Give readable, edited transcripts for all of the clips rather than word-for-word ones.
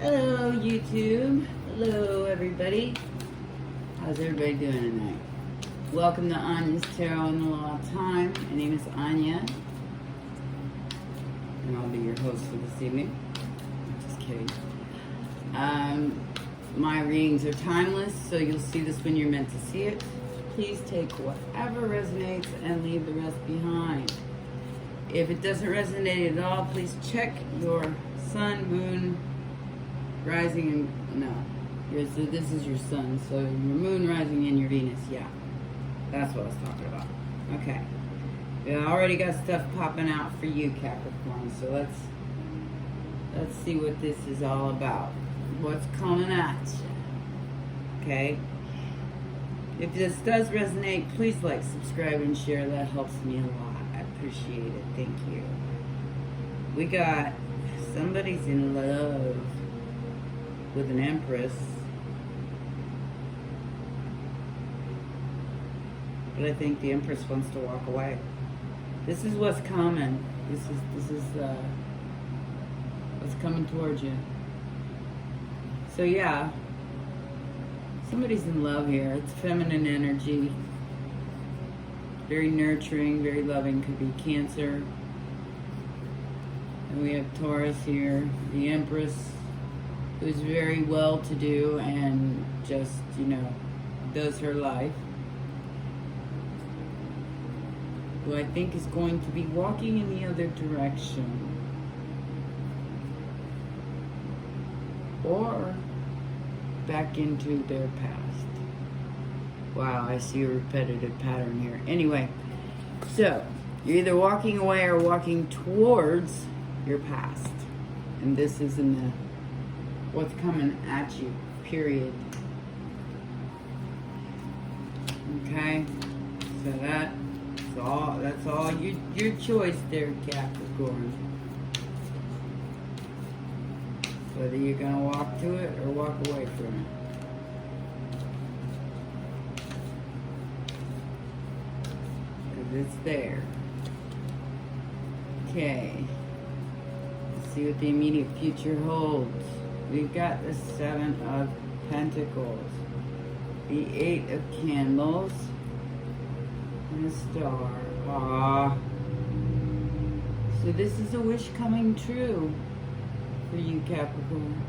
Hello YouTube. Hello everybody. How's everybody doing tonight? Welcome to Anya's Tarot in the Law of Time. My name is Anya. And I'll be your host for this evening. Just kidding. My readings are timeless, so you'll see this when you're meant to see it. Please take whatever resonates and leave the rest behind. If it doesn't resonate at all, please check your sun, moon, rising, and no. So this is your sun, so your moon, rising, and your Venus, yeah. That's what I was talking about. Okay. We already got stuff popping out for you, Capricorn, so let's see what this is all about. What's coming at you. Okay? If this does resonate, please like, subscribe, and share. That helps me a lot. I appreciate it. Thank you. We got somebody's in love with an Empress. But I think the Empress wants to walk away. This is what's coming. This is what's coming towards you. So yeah, somebody's in love here. It's feminine energy. Very nurturing, very loving. Could be Cancer. And we have Taurus here. The Empress, who's very well-to-do and just, does her life. Who I think is going to be walking in the other direction. Or back into their past. Wow, I see a repetitive pattern here. Anyway, so you're either walking away or walking towards your past. And this is in the what's coming at you, period. Okay? So that's all your choice there, Capricorn. Whether you're going to walk to it or walk away from it. Because it's there. Okay. Let's see what the immediate future holds. We've got the Seven of Pentacles. The Eight of Candles. And a Star. Aww. So this is a wish coming true. For you, Capricorn.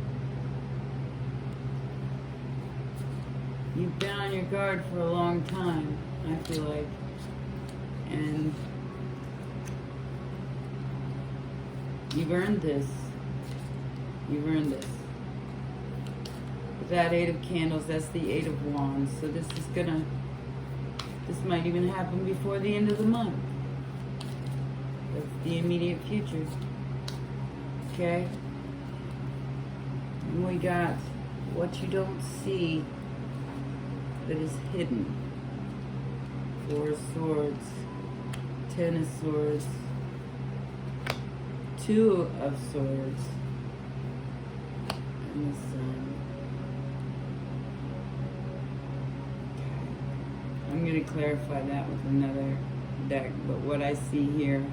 You've been on your guard for a long time, I feel like. And you've earned this. You've earned this. With that Eight of Candles, that's the Eight of Wands. So this might even happen before the end of the month. That's the immediate future. Okay? And we got what you don't see that is hidden. Four of Swords, Ten of Swords, Two of Swords, and the Sun. Okay. I'm going to clarify that with another deck, but what I see here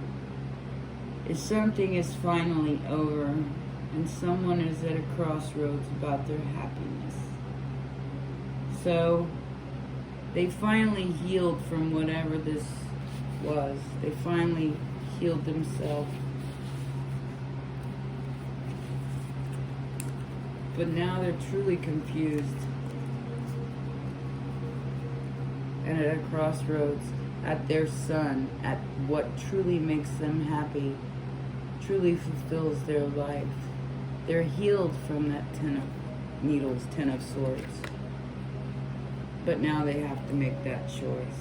is something is finally over. And someone is at a crossroads about their happiness. So, they finally healed from whatever this was. They finally healed themselves. But now they're truly confused. And at a crossroads, at their sun, at what truly makes them happy, truly fulfills their life. They're healed from that Ten of Needles, Ten of Swords. But now they have to make that choice.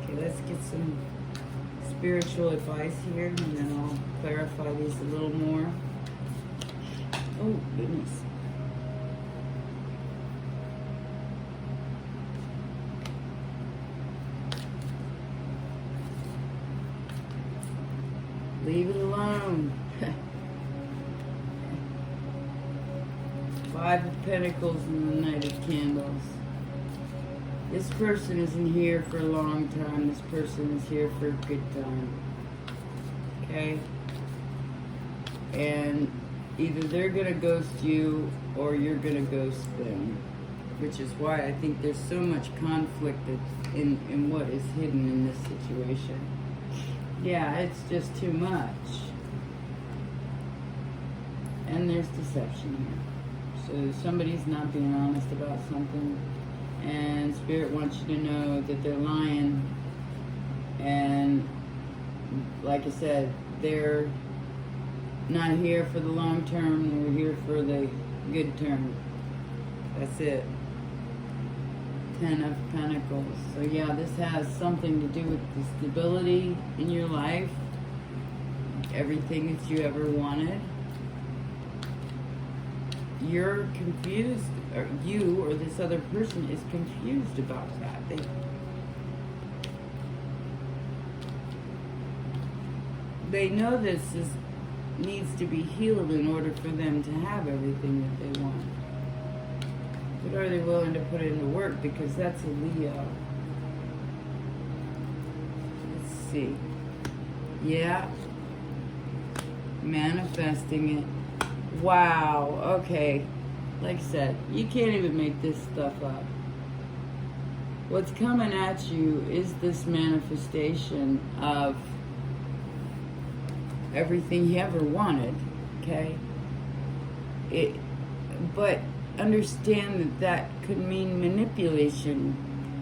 Okay, let's get some spiritual advice here, and then I'll clarify these a little more. Oh, goodness. Leave it alone. Five of Pentacles and the Knight of Candles. This person isn't here for a long time. This person is here for a good time. Okay? And Either they're gonna ghost you or you're gonna ghost them. Which is why I think there's so much conflict in what is hidden in this situation. Yeah, it's just too much. And there's deception here. So somebody's not being honest about something, and Spirit wants you to know that they're lying. And like I said, they're not here for the long term, they're here for the good term. That's it. 10 of Pentacles. So yeah, this has something to do with the stability in your life, everything that you ever wanted. You're confused, or you or this other person is confused about that. They know this needs to be healed in order for them to have everything that they want. But are they willing to put it into work? Because that's a Leo. Let's see. Yeah. Manifesting it. Wow. Okay. Like I said, you can't even make this stuff up. What's coming at you is this manifestation of everything you ever wanted. Okay? But understand that could mean manipulation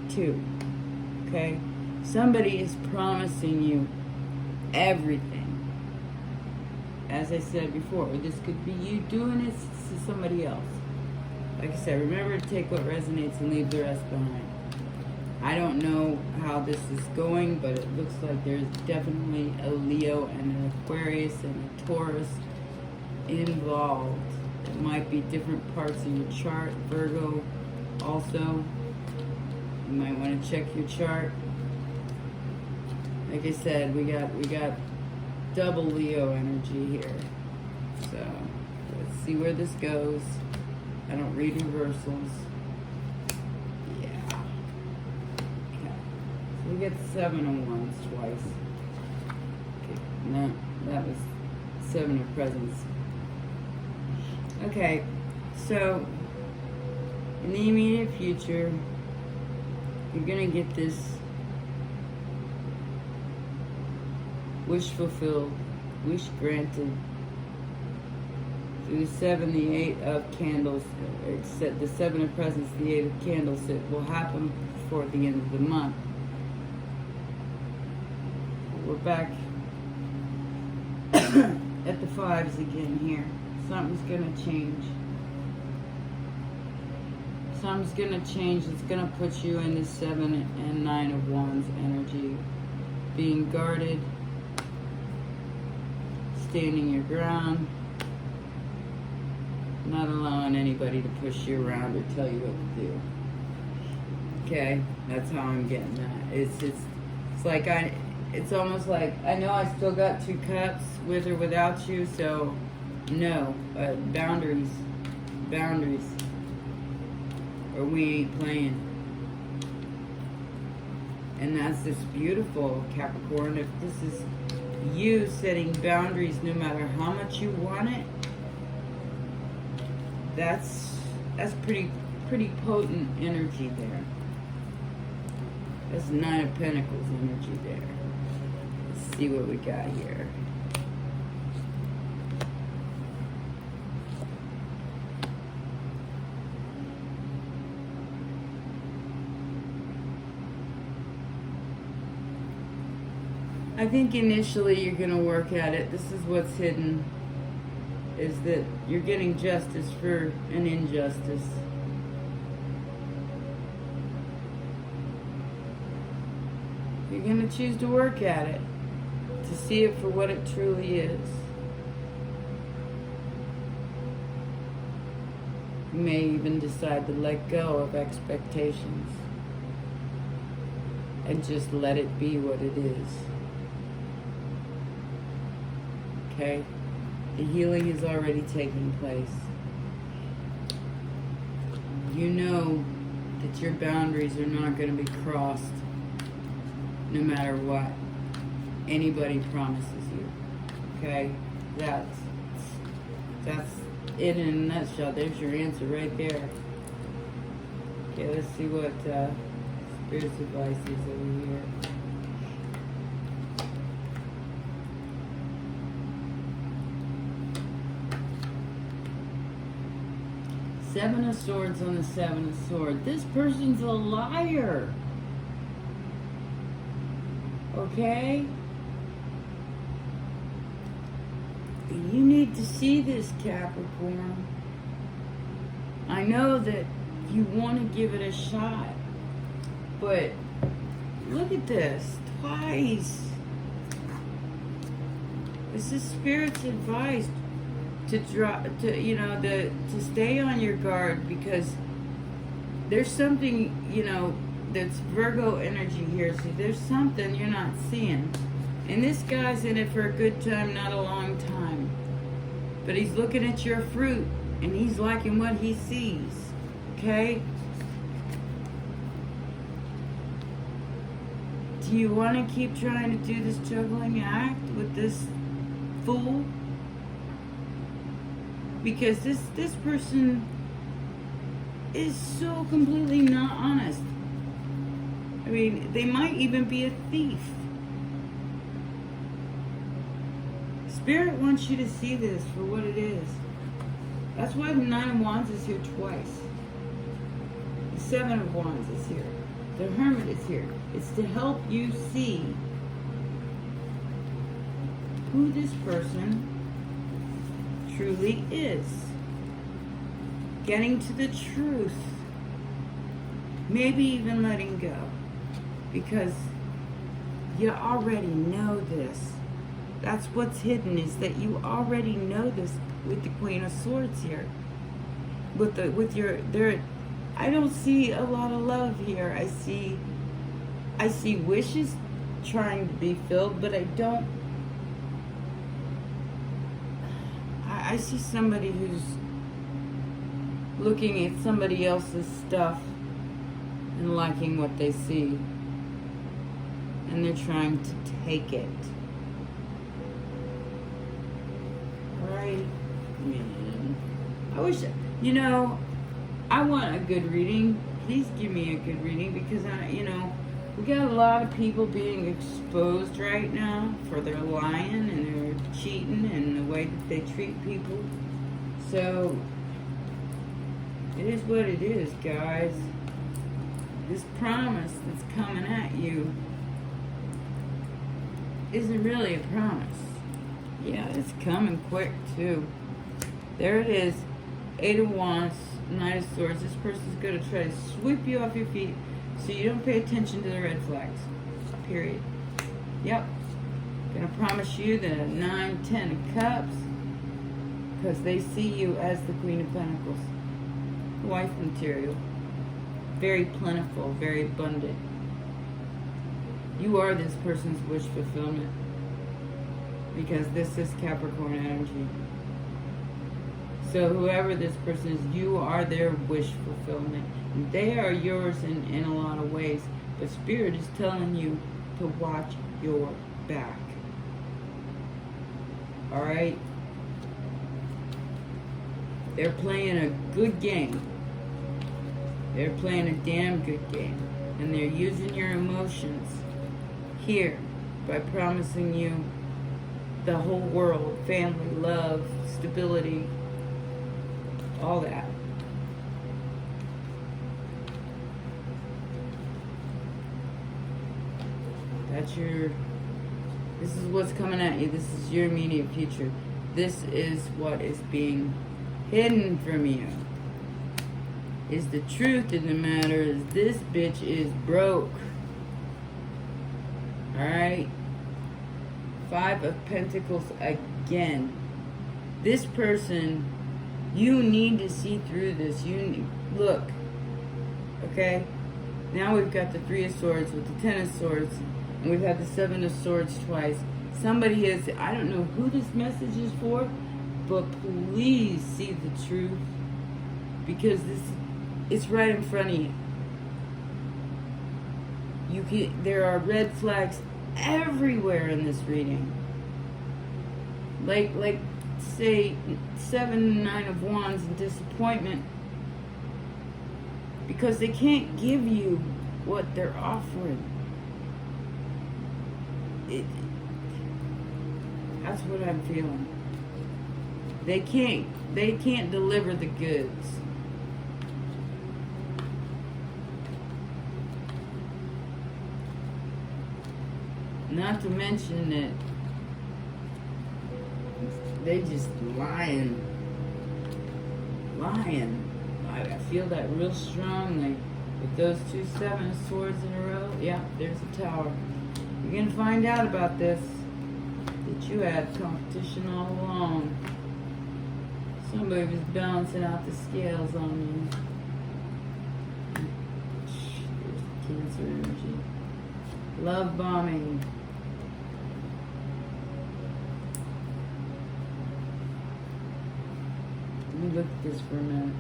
too. Okay? Somebody is promising you everything. As I said before, this could be you doing it to somebody else. Like I said, remember to take what resonates and leave the rest behind. I don't know how this is going, but it looks like there's definitely a Leo and an Aquarius and a Taurus involved. It might be different parts of your chart. Virgo also. You might want to check your chart. Like I said, we got double Leo energy here. So let's see where this goes. I don't read reversals. Yeah. Okay. So we get 7 of Wands twice. Okay. No, that was 7 of Presents. Okay, so in the immediate future, you're gonna get this wish fulfilled, wish granted through the 7, the 8 of candles, except the 7 of presents, the 8 of candles. It will happen before the end of the month. We're back at the 5s again here. Something's gonna change. Something's gonna change. It's gonna put you in the 7 and 9 of Wands energy. Being guarded. Standing your ground. Not allowing anybody to push you around or tell you what to do. Okay? That's how I'm getting that. It's like it's almost like, I know I still got 2 cups with or without you, so no, boundaries, or we ain't playing. And that's just beautiful, Capricorn. If this is you setting boundaries no matter how much you want it, that's pretty potent energy there. That's 9 of Pentacles energy there. Let's see what we got here. I think initially you're going to work at it. This is what's hidden, is that you're getting justice for an injustice. You're going to choose to work at it, to see it for what it truly is. You may even decide to let go of expectations and just let it be what it is. Okay? The healing is already taking place. You know that your boundaries are not going to be crossed no matter what anybody promises you. Okay? That's That's it in a nutshell. There's your answer right there. Okay, let's see what Spirit's advice is over here. Seven of Swords on the Seven of Swords. This person's a liar. Okay? You need to see this, Capricorn. I know that you want to give it a shot, but look at this. Twice. This is Spirit's advice to stay on your guard, because there's something, that's Virgo energy here. So there's something you're not seeing. And this guy's in it for a good time, not a long time. But he's looking at your fruit, and he's liking what he sees. Okay? Do you want to keep trying to do this juggling act with this fool? Because this person is so completely not honest. I mean, they might even be a thief. Spirit wants you to see this for what it is. That's why the Nine of Wands is here twice. The Seven of Wands is here. The Hermit is here. It's to help you see who this person truly is. Getting to the truth. Maybe even letting go. Because you already know this. That's what's hidden, is that you already know this with the Queen of Swords here. I don't see a lot of love here. I see wishes trying to be filled, but I don't. I see somebody who's looking at somebody else's stuff and liking what they see. And they're trying to take it. Right? Man. I wish, I want a good reading. Please give me a good reading, because we got a lot of people being exposed right now for their lying and their cheating and the way that they treat people. So, it is what it is, guys. This promise that's coming at you isn't really a promise. Yeah, it's coming quick, too. There it is. Eight of Wands, Knight of Swords. This person's going to try to sweep you off your feet so you don't pay attention to the red flags. Period. Yep. Going to promise you the 9, 10 of Cups, because they see you as the Queen of Pentacles. Wife material. Very plentiful, very abundant. You are this person's wish fulfillment, because this is Capricorn energy. So whoever this person is, you are their wish fulfillment. And they are yours in a lot of ways. But Spirit is telling you to watch your back. Alright? They're playing a good game. They're playing a damn good game. And they're using your emotions here by promising you the whole world, family, love, stability, all that. This is what's coming at you. This is your immediate future. This is what is being hidden from you. Is the truth of the matter is this bitch is broke. Alright? Five of Pentacles again. This person, you need to see through this. Look. Okay? Now we've got the Three of Swords with the Ten of Swords. And we've had the Seven of Swords twice. Somebody is, I don't know who this message is for, but please see the truth. Because it's right in front of you. There are red flags everywhere in this reading. Like say 7, 9 of Wands and disappointment, because they can't give you what they're offering. That's what I'm feeling. They can't deliver the goods. Not to mention that they just lying. I feel that real strongly. With those 2 7 of Swords in a row, yeah, there's a Tower. You're going to find out about this, that you had competition all along. Somebody was balancing out the scales on you. There's Cancer energy. Love bombing. Let me look at this for a minute.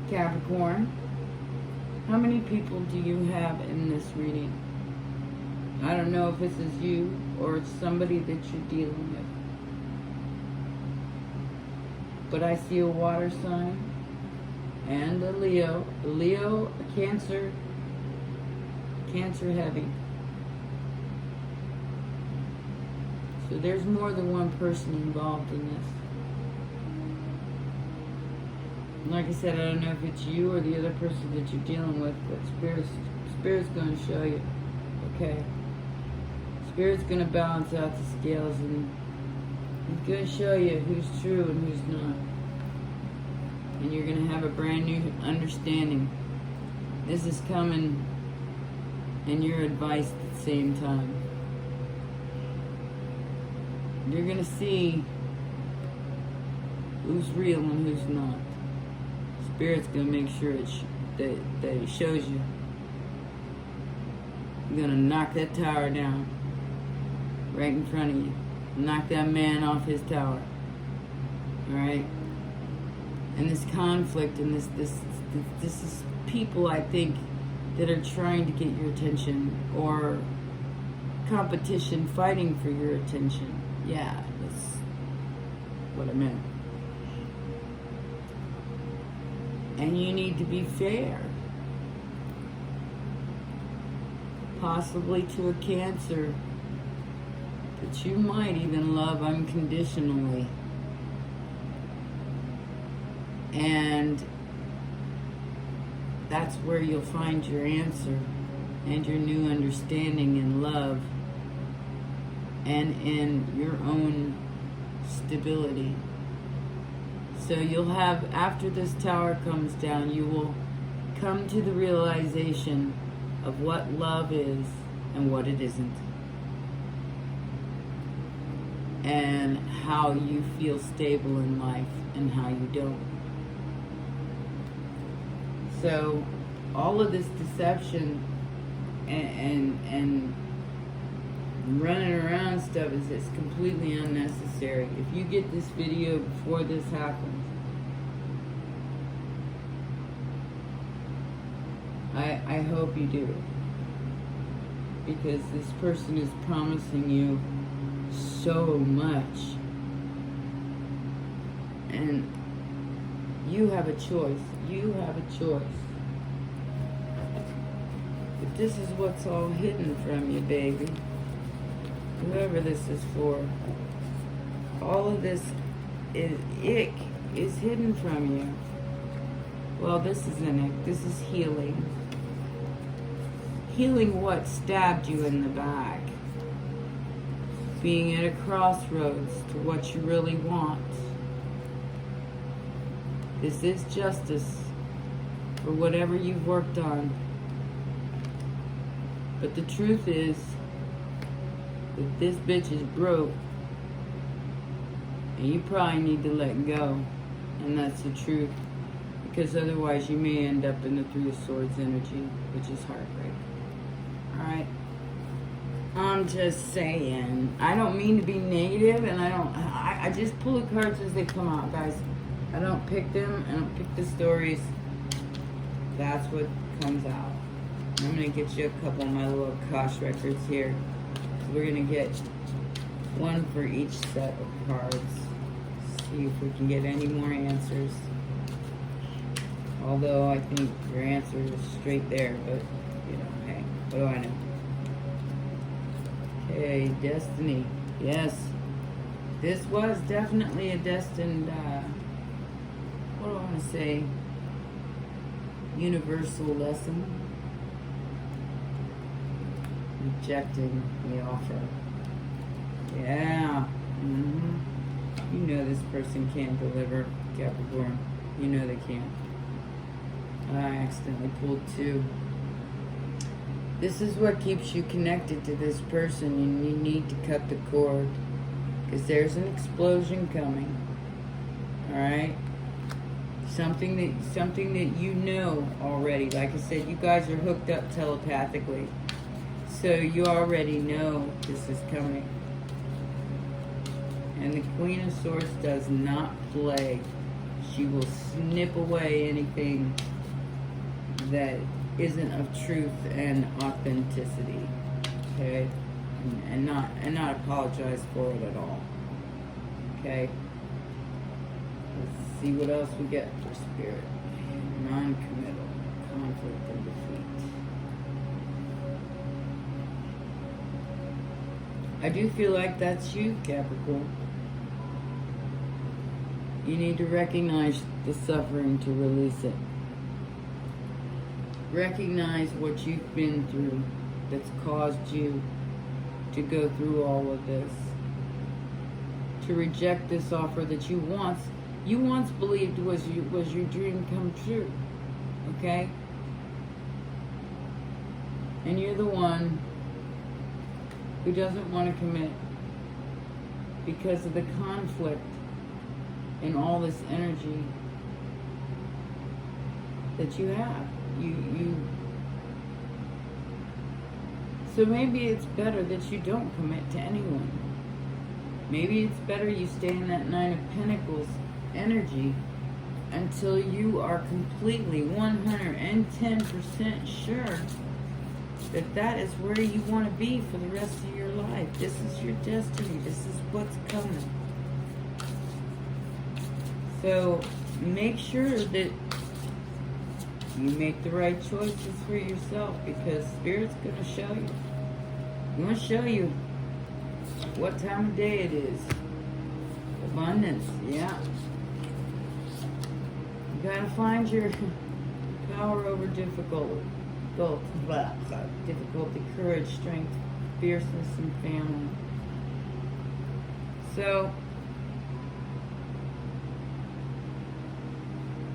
Capricorn, how many people do you have in this reading? I don't know if this is you or it's somebody that you're dealing with. But I see a water sign and a Leo. A Leo, a Cancer heavy. So there's more than one person involved in this. Like I said, I don't know if it's you or the other person that you're dealing with, but Spirit's going to show you, okay? Spirit's going to balance out the scales, and He's going to show you who's true and who's not. And you're going to have a brand new understanding. This is coming and your advice at the same time. You're going to see who's real and who's not. Spirit's going to make sure that it shows you. You're going to knock that tower down right in front of you. Knock that man off his tower. Alright? And this conflict and this is people, I think, that are trying to get your attention, or competition fighting for your attention. Yeah, that's what I meant. And you need to be fair. Possibly to a Cancer that you might even love unconditionally. And that's where you'll find your answer and your new understanding in love and in your own stability. So you'll have, after this tower comes down, you will come to the realization of what love is and what it isn't. And how you feel stable in life and how you don't. So all of this deception and running around stuff is completely unnecessary. If you get this video before this happens, I hope you do. Because this person is promising you so much. And you have a choice. You have a choice. But this is what's all hidden from you, baby. Whoever this is for. All of this is hidden from you. Well, this isn't it. This is healing. Healing what stabbed you in the back. Being at a crossroads to what you really want. This is justice for whatever you've worked on. But the truth is that this bitch is broke. And you probably need to let go. And that's the truth. Because otherwise you may end up in the Three of Swords energy, which is heartbreak. Alright? I'm just saying. I don't mean to be negative, and I just pull the cards as they come out, guys. I don't pick them. I don't pick the stories. That's what comes out. I'm going to get you a couple of my little Kosh records here. We're going to get one for each set of cards. See if we can get any more answers. Although I think your answer is straight there, but, you know, hey, what do I know? Okay, destiny. Yes. This was definitely a destined, what do I want to say? Universal lesson. Rejecting the offer. Yeah. You know this person can't deliver, Capricorn. You know they can't. I accidentally pulled 2. This is what keeps you connected to this person, and you need to cut the cord. Because there's an explosion coming. Alright? Something that you know already. Like I said, you guys are hooked up telepathically. So you already know this is coming. And the Queen of Swords does not play. She will snip away anything that isn't of truth and authenticity. Okay? And not apologize for it at all. Okay? Let's see what else we get for Spirit. Non-committal. Conflict and defeat. I do feel like that's you, Capricorn. You need to recognize the suffering to release it. Recognize what you've been through that's caused you to go through all of this. To reject this offer that you once believed was your dream come true. Okay? And you're the one who doesn't want to commit because of the conflict and all this energy that you have. So maybe it's better that you don't commit to anyone. Maybe it's better you stay in that 9 of Pentacles energy until you are completely 110% sure that is where you want to be for the rest of your life. This is your destiny. This is what's coming. So make sure that you make the right choices for yourself, because Spirit's going to show you. He's going to show you what time of day it is. Abundance, yeah. You got to find your power over difficulty, courage, strength, fierceness, and family. So,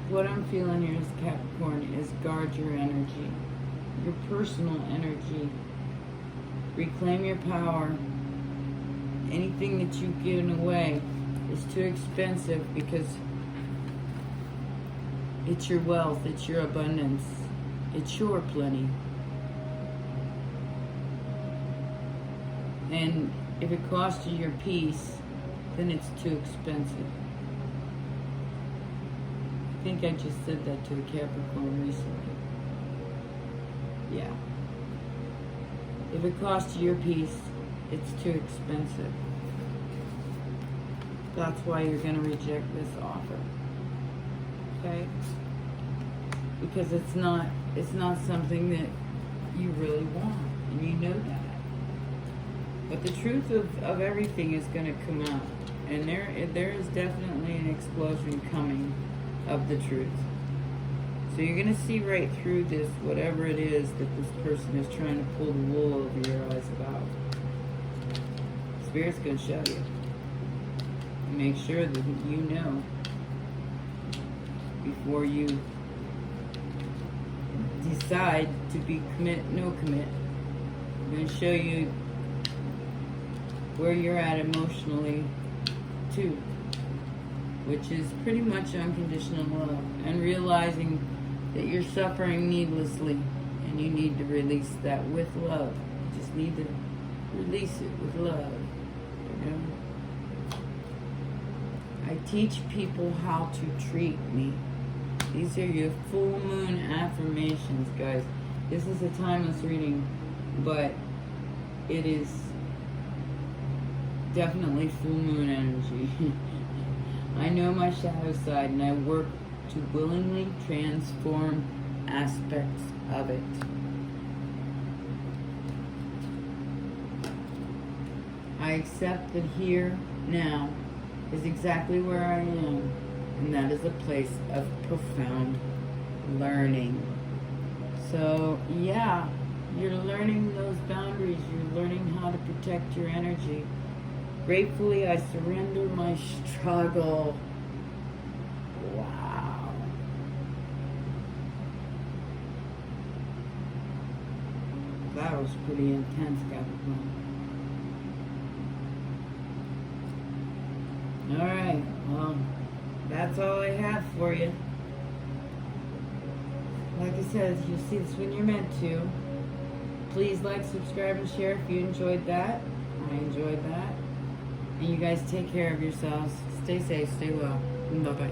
what I'm feeling here is, Capricorn, is guard your energy, your personal energy. Reclaim your power. Anything that you've given away is too expensive, because it's your wealth, it's your abundance, it's your plenty. And if it costs you your peace, then it's too expensive. I think I just said that to a Capricorn recently. Yeah. If it costs you your peace, it's too expensive. That's why you're going to reject this offer. Okay? Because it's not something that you really want, and you know that. But the truth of everything is going to come out, and there is definitely an explosion coming of the truth. So you're going to see right through this, whatever it is that this person is trying to pull the wool over your eyes about. Spirit's going to show you. Make sure that you know before you decide to be no commit. I'm going to show you where you're at emotionally too, which is pretty much unconditional love, and realizing that you're suffering needlessly and you need to release that with love. You just need to release it with love, you know? I teach people how to treat me. These are your full moon affirmations, guys. This is a timeless reading, but it is definitely full moon energy. I know my shadow side, and I work to willingly transform aspects of it. I accept that here, now, is exactly where I am, and that is a place of profound learning. So, yeah, you're learning those boundaries. You're learning how to protect your energy. Gratefully, I surrender my struggle. Wow. That was pretty intense, Capricorn. Alright, well, that's all I have for you. Like I said, you'll see this when you're meant to. Please like, subscribe, and share if you enjoyed that. I enjoyed that. And you guys take care of yourselves. Stay safe, stay well. Bye-bye.